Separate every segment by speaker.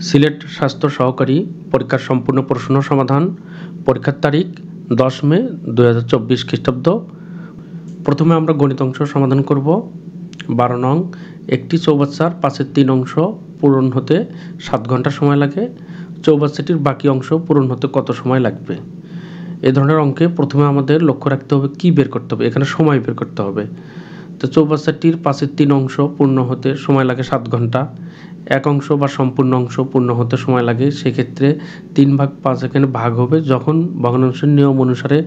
Speaker 1: সিলেট স্বাস্থ্য সহকারী পরীক্ষার সম্পূর্ণ প্রশ্ন সমাধান। পরীক্ষার তারিখ 10 মে 2024 খ্রিস্টাব্দ। প্রথমে আমরা গণিত অংশ সমাধান করব। 12 নং, একটি চৌবাচ্চার 5/3 অংশ পূরণ হতে 7 ঘন্টা সময় লাগে। চৌবাচ্চাটির বাকি অংশ পূরণ হতে কত সময় লাগবে? এই ধরনের অঙ্কে প্রথমে আমাদের লক্ষ্য রাখতে হবে কি বের করতে হবে, এখানে সময় বের করতে হবে। তো চৌবাচ্চাটির 5/3 অংশ পূর্ণ হতে সময় লাগে 7 ঘন্টা। এক অংশ বা সম্পূর্ণ অংশ পূর্ণ হতে সময় লাগে, সেক্ষেত্রে 3/5 এখানে ভাগ হবে যখন ভগ্নাংশের নিয়ম অনুসারে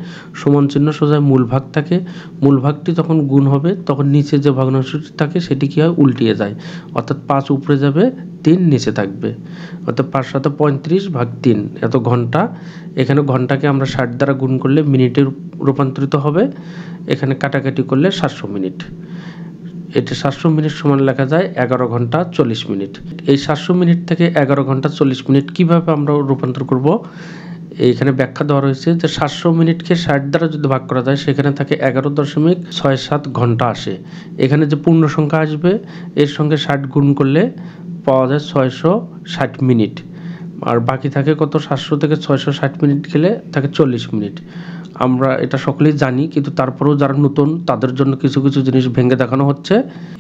Speaker 1: সমান চিহ্ন সোজা মূল ভাগ থাকে। মূল ভাগটি যখন গুণ হবে তখন নিচে যে ভগ্নাংশটি থাকে সেটি কী হয়, উল্টিয়ে যায়, অর্থাৎ 5 উপরে যাবে, 3 নিচে থাকবে, অর্থাৎ 5 7 35/3 এত ঘন্টা। এখানে ঘন্টাকে আমরা 60 দ্বারা গুণ করলে মিনিটে রূপান্তরিত হবে। এখানে কাটাকাটি করলে 700 মিনিট। এটি 700 মিনিট সমান লেখা যায় 11 ঘন্টা 40 মিনিট। এই 700 মিনিট থেকে 11 ঘন্টা 40 মিনিট কীভাবে আমরা রূপান্তর করব, এইখানে ব্যাখ্যা দেওয়া রয়েছে যে 700 মিনিটকে 60 দ্বারা যদি ভাগ করা যায় সেখানে থাকে 11.67 ঘন্টা আসে। এখানে যে পূর্ণ সংখ্যা আসবে এর সঙ্গে 60 গুণ করলে পাওয়া যায় 660 মিনিট। আর বাকি থাকে কত, 700 থেকে 660 মিনিট গেলে থাকে 40 মিনিট। আমরা এটা সকলেই জানি, কিন্তু তারপরেও যারা নতুন তাদের জন্য কিছু কিছু জিনিস ভেঙে দেখানো হচ্ছে।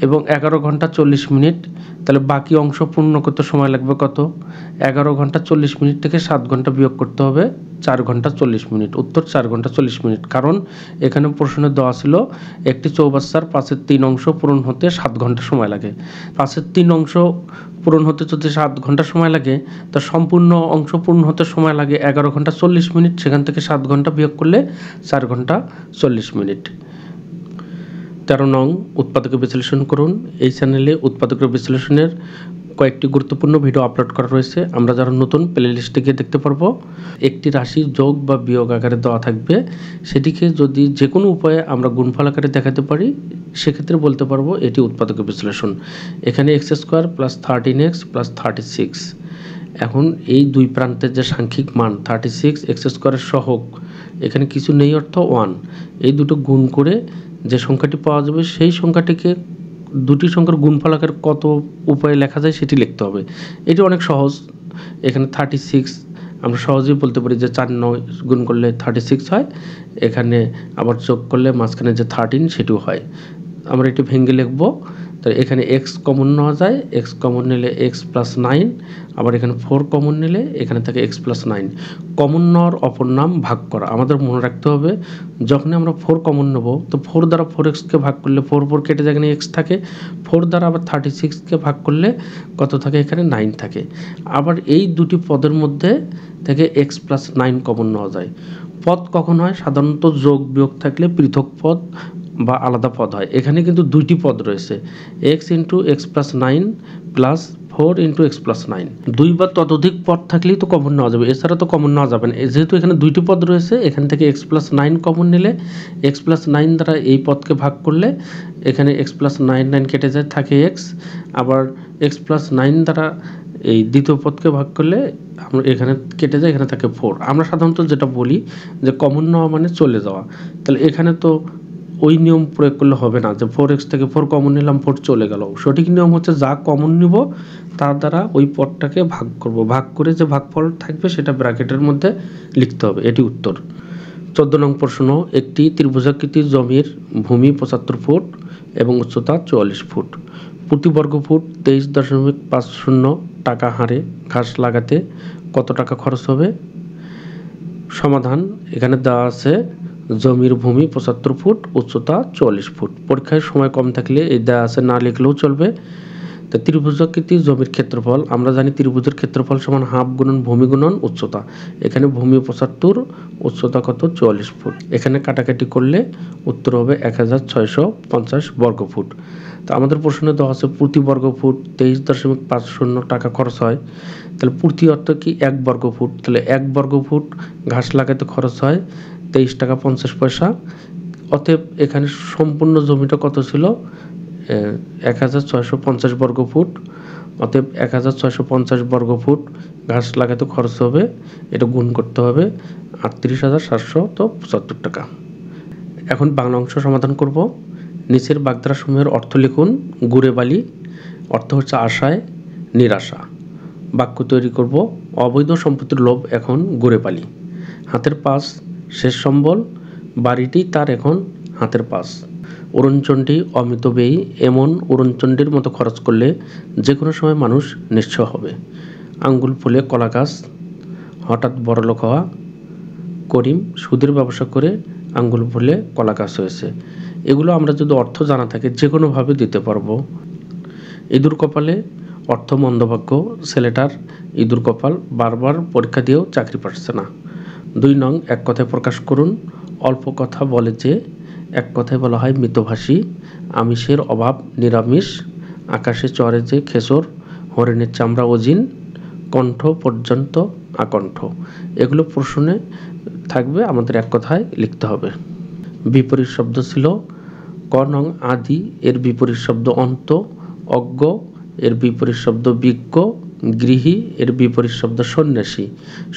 Speaker 1: এবং 11 ঘন্টা 40 মিনিট, তাহলে বাকি অংশ পূর্ণ করতে সময় লাগবে কত? 11 ঘন্টা 40 মিনিট থেকে 7 ঘন্টা বিয়োগ করতে হবে, 4 ঘন্টা 40 মিনিট। উত্তর 4 ঘন্টা 40 মিনিট। কারণ এখানে প্রশ্নে দেওয়া ছিল একটি চৌবাচ্চার 5/3 অংশ পূরণ হতে 7 ঘন্টা সময় লাগে। 5/3 অংশ পূরণ হতে যদি 7 ঘন্টা সময় লাগে, তো সম্পূর্ণ অংশ পূর্ণ হতে সময় লাগে 11 ঘন্টা 40 মিনিট। সেখান থেকে 7 ঘন্টা বিয়োগ করলে 4 ঘন্টা 40 মিনিট। 13 নং, উৎপাদকের বিশ্লেষণ করুন। এই চ্যানেলে উৎপাদকের বিশ্লেষণের কয়েকটি গুরুত্বপূর্ণ ভিডিও আপলোড করা রয়েছে। আমরা যারা নতুন প্লে লিস্টে গিয়ে দেখতে পারবো। একটি রাশি যোগ বা বিয়োগ আকারে দেওয়া থাকবে, সেটিকে যদি যে কোনো উপায়ে আমরা গুণফল আকারে দেখাতে পারি সেক্ষেত্রে বলতে পারবো এটি উৎপাদকের বিশ্লেষণ। এখানে x² + 13x + 36। এখন এই দুই প্রান্তের যে সাংখ্যিক মান 36 x² সহগ, এখানে কিছু নেই অর্থ 1, এই দুটো গুণ করে যে সংখ্যাটি পাওয়া যাবে সেই সংখ্যাটিকে দুটি সংখ্যার গুণফল আকারে কত উপায়ে লেখা যায় সেটি লিখতে হবে। এটি অনেক সহজ। এখানে 36 আমরা সহজেই বলতে পারি যে 4 9 গুণ করলে 36 হয়। এখানে আবার যোগ করলে মাঝখানে যে 13 সেটিও হয়। আমরা এটি ভেঙে লিখব। তো এখানে x কমন নেওয়া যায়, x কমন নিলে x + 9, আবার এখানে 4 কমন নিলে এখানে থাকে x + 9। কমন নেওয়ার অপর নাম ভাগ করা। আমাদের মনে রাখতে হবে যখনই আমরা 4 কমন নেব তো 4 দ্বারা 4x-কে ভাগ করলে 4 4 কেটে যায়, এখানে x থাকে। 4 দ্বারা আবার 36-কে ভাগ করলে কত থাকে, এখানে 9 থাকে। আবার এই দুটি পদের মধ্যে থেকে x + 9 কমন নেওয়া যায়। পদ কখন হয়? সাধারণত যোগ বিয়োগ থাকলে পৃথক পদ বা আলাদা পদ হয়। এখানে কিন্তু দুইটি পদ রয়েছে, x × x + 9 প্লাস 4 × x + 9। দুই বা ততোধিক পদ থাকলেই তো কমন নেওয়া যাবে, এছাড়া তো কমন নেওয়া যাবে না। যেহেতু এখানে দুইটি পদ রয়েছে, এখান থেকে x + 9 কমন নিলে x + 9 দ্বারা এই পদকে ভাগ করলে এখানে x + 9 9 কেটে যায়, থাকে x। আবার x + 9 দ্বারা এই দ্বিতীয় পদকে ভাগ করলে আমরা এখানে কেটে যায়, এখানে থাকে 4। আমরা সাধারণত যেটা বলি যে কমন নেওয়া মানে চলে যাওয়া। তাহলে এখানে তো ওই নিয়ম প্রয়োগ করলে হবে না যে 4x থেকে 4 কমন নিলাম, 4 চলে গেল। সঠিক নিয়ম হচ্ছে যা কমন নিব তার দ্বারা ওই পদটাকে ভাগ করব, ভাগ করে যে ভাগফল থাকবে সেটা ব্র্যাকেটের মধ্যে লিখতে হবে। এটি উত্তর। 14 নং প্রশ্ন, একটি ত্রিভুজাকৃতির জমির ভূমি 75 ফুট এবং উচ্চতা 44 ফুট। প্রতি বর্গফুট 23.50 টাকা হারে ঘাস লাগাতে কত টাকা খরচ হবে? সমাধান। এখানে দেওয়া আছে জমির ভূমি 75 ফুট, উচ্চতা 44 ফুট। পরীক্ষায় সময় কম থাকলে এই দেওয়া আছে না লিখলেও চলবে। তো ত্রিভুজাকৃতির জমির ক্ষেত্রফল, আমরা জানি ত্রিভুজের ক্ষেত্রফল সমান হাফ গুণন ভূমি গুণন উচ্চতা। এখানে ভূমি 75, উচ্চতা কত, 44 ফুট। এখানে কাটাকাটি করলে উত্তর হবে 1650 বর্গফুট। তো আমাদের প্রশ্নে দেওয়া আছে প্রতি বর্গফুট 23.50 টাকা খরচ হয়। তাহলে প্রতি অর্থ কি 1 বর্গফুট, তাহলে 1 বর্গফুট ঘাস লাগাতে খরচ হয় 23 টাকা 50 পয়সা। অতএব এখানে সম্পূর্ণ জমিটা কত ছিল, 1650 বর্গফুট। অতএব 1650 বর্গফুট ঘাস লাগাতে খরচ হবে, এটা গুণ করতে হবে 38,775 টাকা। এখন বাংলা অংশ সমাধান করব। নিচের বাগধারাসমূহের অর্থ লিখুন। গুড়ে বালি অর্থ হচ্ছে আশায় নিরাশা। বাক্য তৈরি করব। অবৈধ সম্পত্তির লোভ এখন ঘুরে পালি। হাতের পাশ শেষ সম্বল, বাড়িটি তার এখন হাতের পাশ। অরুণচণ্ডী অমিত ব্যয়ী, এমন অরুণচণ্ডীর মতো খরচ করলে যে কোনো সময় মানুষ নিঃস্ব হবে। আঙ্গুল ফুলে কলা গাছ, হঠাৎ বড়লোক হওয়া। করিম সুদের ব্যবসা করে আঙ্গুল ফুলে কলা গাছ হয়েছে। এগুলো আমরা যদি অর্থ জানা থাকে যে কোনোভাবে দিতে পারবো। ইঁদুর কপালে অর্থ মন্দভাগ্য, ছেলেটার ইঁদুর কপাল, বারবার পরীক্ষা দিয়েও চাকরি পাচ্ছে না। 2 নং এক কথায় প্রকাশ করুন। অল্প কথা বলে যে, এক কথায় বলা হয় মিতভাষী। আমিষের অভাব নিরামিষ, আকাশে চড়ে যে খেচর, হরিণের চামড়া অজিন, কণ্ঠ পর্যন্ত আকণ্ঠ। এগুলো প্রশ্নে থাকবে, আমাদের এক কথায় লিখতে হবে। বিপরীত শব্দ ছিল ক নং আদি, এর বিপরীত শব্দ অন্ত। অজ্ঞ, এর বিপরীত শব্দ বিজ্ঞ। গৃহী, এর বিপরীত শব্দ সন্ন্যাসী।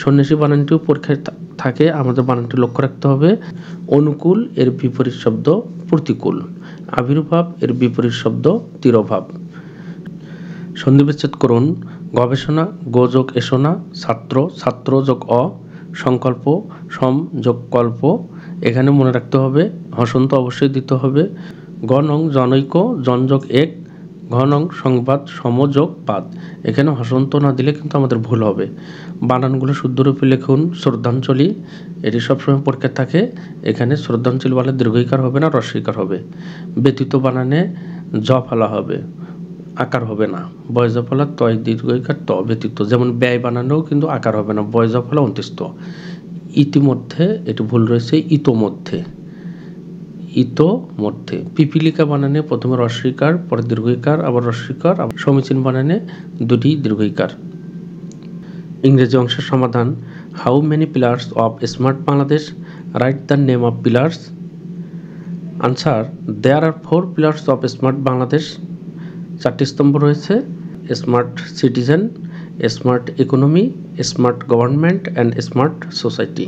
Speaker 1: সন্ন্যাসী বানানটিও পরীক্ষায় থাকে, আমাদের বানানটি লক্ষ্য রাখতে হবে। অনুকূল, এর বিপরীত শব্দ প্রতিকূল। আবির্ভাব, এর বিপরীত শব্দ তিরোভাব। সন্ধিবিচ্ছেদ করুন। গবেষণা গো যোগ এসোনা, ছাত্র ছাত্র যোগ অ, সংকল্প সম যোগ কল্প। এখানে মনে রাখতে হবে হসন্ত অবশ্যই দিতে হবে। গ নং জনৈক, জন যোগ এক। ঘ নং সংবাদ, সমযোগ বাদ। এখানে হসন্ত না দিলে কিন্তু আমাদের ভুল হবে। বানানগুলো শুদ্ধরূপে লিখুন। শ্রদ্ধাঞ্জলি, এটি সবসময় পরীক্ষা থাকে। এখানে শ্রদ্ধাঞ্জলি বলে দীর্ঘইকার হবে না, হ্রস্বইকার হবে। ব্যতীত বানানে জ ফেলা হবে, আকার হবে না। বয়জ ফলা তয় দীর্ঘইকার ত ব্যতীত। যেমন ব্যয় বানানেও কিন্তু আকার হবে না, বয়জ ফলা অন্ত্যেষ্ট। ইতিমধ্যে, এটি ভুল রয়েছে, ইতোমধ্যে। ইতোমধ্যে। পিপীলিকা বানানে প্রথমে হ্রস্বইকার, পরে দীর্ঘইকার, আবার হ্রস্বইকার। সমীচীন বানানে দুটি দীর্ঘইকার। ইংরেজি অংশের সমাধান। How many pillars of smart Bangladesh? Right the name of pillars. Answer, there are 4 pillars of smart Bangladesh. 4টি স্তম্ভ রয়েছে: smart citizen, smart economy, smart government and smart society.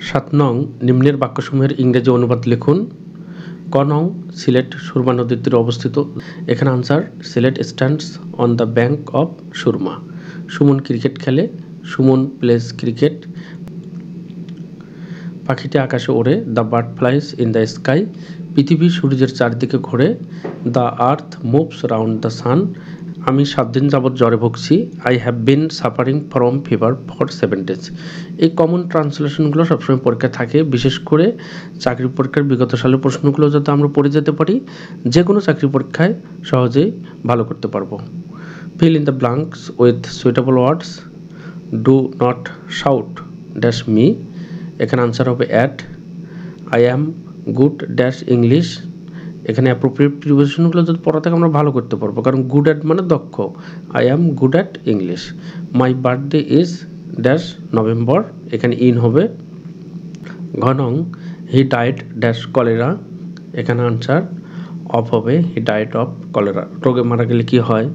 Speaker 1: 7 নং নিম্নের বাক্যসমূহের ইংরেজি অনুবাদ লিখুন। ক নং সিলেট সুরমা নদীর তীরে অবস্থিত। এখানে answer, Sylhet stands on the bank of Surma. Suman cricket খেলে, সুমন প্লেস ক্রিকেট। পাখিটি আকাশে ওড়ে, the bird flies in the sky. পৃথিবী সূর্যের চারদিকে ঘোরে, the earth moves round the sun. আমি 7 দিন যাবৎ জ্বরে ভুগছি, I have been suffering from fever for 7 days। এই কমন ট্রান্সলেশনগুলো সবসময় পরীক্ষা থাকে, বিশেষ করে চাকরি পরীক্ষার বিগত সালের প্রশ্নগুলো যাতে আমরা পড়ে যেতে পারি, যে কোনো চাকরি পরীক্ষায় সহজেই ভালো করতে পারবো। Fill in the blanks with suitable words. Do not shout dash me. এখানে আনসার হবে at. I am good dash English. এখানে অ্যাপ্রোপ্রিয়েট প্রিপোজিশনগুলো যদি পড়া থাকে আমরা ভালো করতে পারবো, কারণ গুড অ্যাট মানে দক্ষ। I am good at English. My birthday is dash November. এখানে ইন হবে। ঘ নং হি ডায়েড ড্যাশ কলেরা। এখানে আনসার অফ হবে, হি ডায়েড অফ কলেরা। রোগে মারা গেলে কি হয়?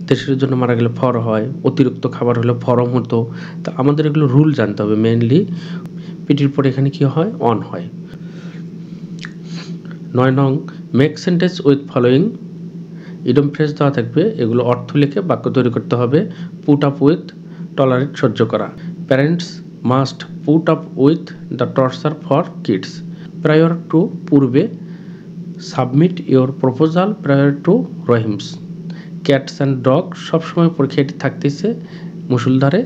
Speaker 1: দেশের জন্য মারা গেলে ফর হয়, অতিরিক্ত খাবার হলে ফরম হতো। তা আমাদের এগুলো রুল জানতে হবে মেনলি। পিটির পরে এখানে কি হয়? অন হয়। 9 নং make sentence with following. Idiom phrase দেওয়া থাকবে, এগুলো অর্থ লিখে বাক্য তৈরি করতে হবে। পুট আপ উইথ, টলারেট সহ্য করা। Parents must put up with the torture for kids. Prior to, পূর্বে। Submit your proposal prior to Rahim's. Cats and dog, সবসময় পরীক্ষা এটি থাকতেছে মুসুলধারে।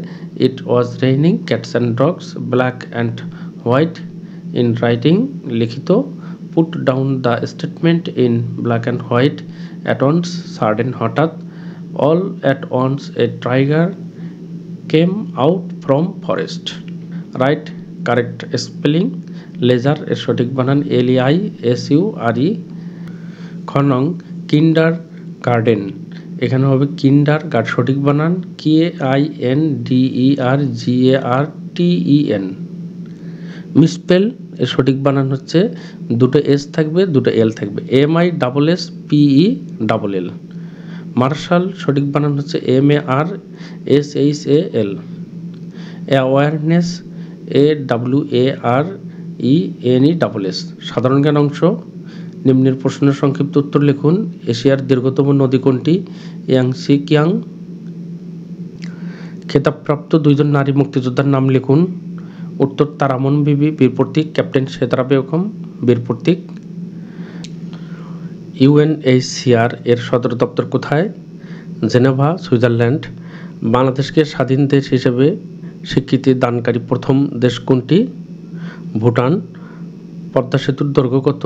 Speaker 1: It was raining cats and dogs, black and white in writing, লিখিত। Put down the statement in black and white. At once, sudden হঠাৎ। All at once a tiger came out from forest. Right correct spelling. Ledger এর সঠিক বানান LEISURE। খ নং কিন্ডার garden. এখানে হবে কিন্ডার guard, সঠিক বানান KINDERGARTEN। মিসপেল এর সঠিক বানান হচ্ছে, দুটো এস থাকবে, দুটো এল থাকবে, MISSPELL। মার্শাল সঠিক বানান হচ্ছে MARSHAL। Awareness AWARENESS। সাধারণ জ্ঞান অংশ। নিম্নের প্রশ্নের সংক্ষিপ্ত উত্তর লিখুন। এশিয়ার দীর্ঘতম নদী কোনটি? ইয়াংসি কিয়াং। খেতাবপ্রাপ্ত 2 জন নারী মুক্তিযোদ্ধার নাম লিখুন। উত্তর তারামন বিবি বীর প্রতীক, ক্যাপ্টেন সেতারা বেগম বীর প্রতীক। ইউএনএইচসিআর এর সদর দপ্তর কোথায়? Geneva, Switzerland. বাংলাদেশকে স্বাধীন দেশ হিসেবে স্বীকৃতি দানকারী প্রথম দেশ কোনটি? ভুটান। পদ্মা সেতুর দৈর্ঘ্য কত?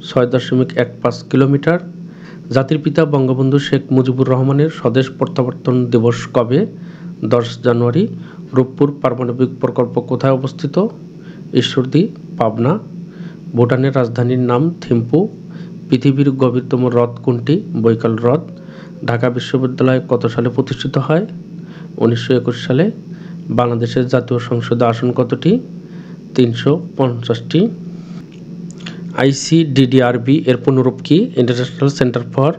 Speaker 1: 6.15 কিলোমিটার। জাতির পিতা বঙ্গবন্ধু শেখ মুজিবুর রহমানের স্বদেশ প্রত্যাবর্তন দিবস কবে? 10 জানুয়ারি। রূপপুর পারমাণবিক প্রকল্প কোথায় অবস্থিত? ঈশ্বরদী, পাবনা। ভুটানের রাজধানীর নাম থিম্পু। পৃথিবীর গভীরতম হ্রদ কোনটি? বৈকাল হ্রদ। ঢাকা বিশ্ববিদ্যালয় কত সালে প্রতিষ্ঠিত হয়? 1921 সালে। বাংলাদেশের জাতীয় সংসদে আসন কতটি? 350টি। ICDDRB এর পুনরূপ কি? International centre for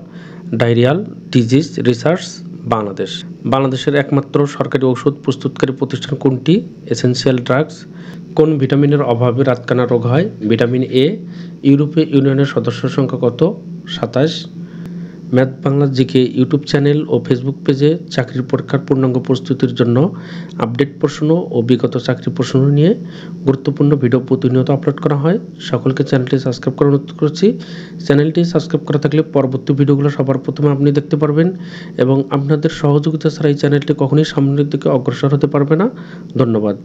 Speaker 1: diarrhoeal disease research, Bangladesh. বাংলাদেশের একমাত্র সরকারি ঔষধ প্রস্তুতকারী প্রতিষ্ঠান কোনটি? Essential drugs. কোন ভিটামিনের অভাবে রাতকানা রোগ হয়? Vitamin A. ইউরোপীয় ইউনিয়নের সদস্য সংখ্যা কত? 27। Math Bangla GK YouTube channel ও ফেসবুক পেজে চাকরির পরীক্ষার পূর্ণাঙ্গ প্রস্তুতির জন্য আপডেট প্রশ্ন ও বিগত চাকরি প্রশ্ন নিয়ে গুরুত্বপূর্ণ ভিডিও প্রতিনিয়ত আপলোড করা হয়। সকলকে চ্যানেলটি সাবস্ক্রাইব করার অনুরোধ করছি। চ্যানেলটি সাবস্ক্রাইব করা থাকলে পরবর্তী ভিডিওগুলো সবার প্রথমে আপনি দেখতে পারবেন এবং আপনাদের সহযোগিতা ছাড়া এই চ্যানেলটি কখনোই সামনের দিকে অগ্রসর হতে পারবে না। ধন্যবাদ।